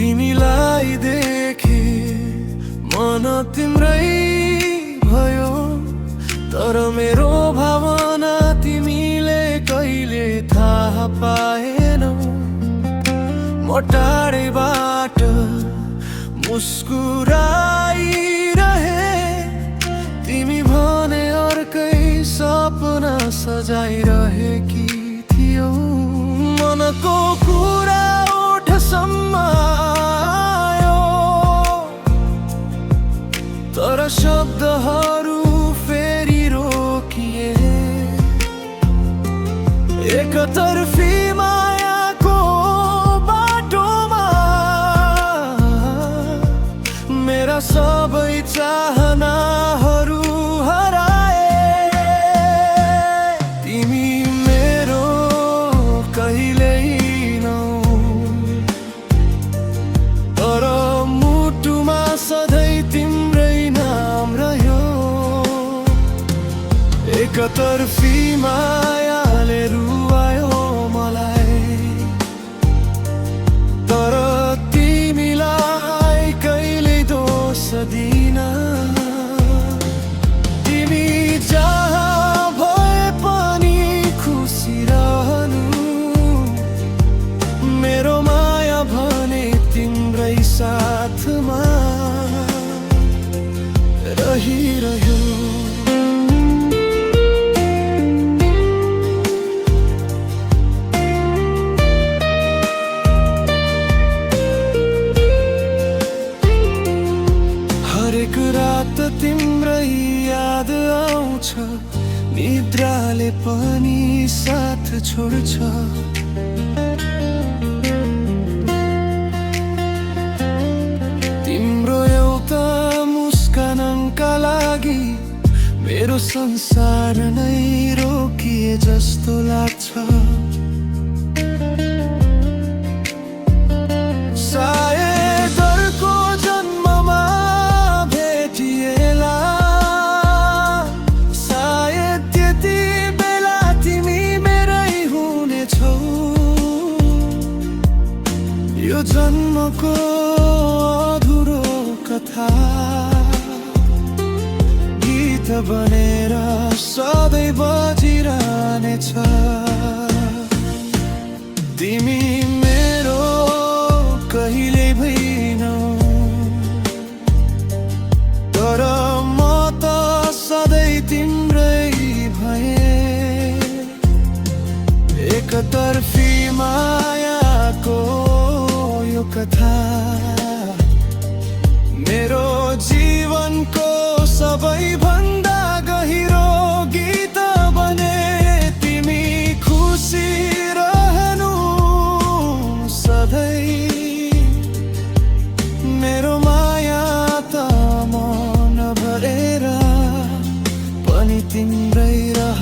तिमीलाई देखे मन तिम्रै भयो, तर मेरो भावना तिमीले कहिले थाहा पाएनौ। म टाढैबाट मुस्कुराइरहे, तिमी भने अर्कै सपना सजाइरहेकी थियौ। मनको कुरा ओठसम्म आयो, तर शब्दहरू फेरि रोकिए। एकतर्फी मायाको बाटोमा मेरा सबै चाहनाहरू हराए। तिमी मेरो कहिल्यै नौ, तर मुटुमा सधैँ तिम्रै नाम रह्यो। एकतर्फी मायाले रुवायो मलाई, तर तिमीलाई कहिले दोष दिन। तिमी जहाँ भए पनि खुसी रहनु, मेरो माया भने तिम्रै साथमा रहिरह्यो। हरेक रात तिम्रै याद आउँछ, निद्राले पनि साथ छोड्छ। तिम्रो एउटा मुस्कानका लागि मेरो संसार नै रोकिए जस्तो लाग्छ। सायद अर्को जन्ममा भेटिएला, सायद त्यति बेला तिमी मेरै हुनेछौ। यो जन्मको अधुरो कथा गीत बनेर सधैँ बजिरहनेछ। तिमी मेरो कहिले भइनौ, तर म त सधैँ तिम्रै भए। एकतर्फी मायाको यो कथा मेरो जीवनको सबैभन्दा गहिरो गीत बने। तिमी खुसी रहनु सधैँ, मेरो माया त मन भरेर पनि तिम्रै रह।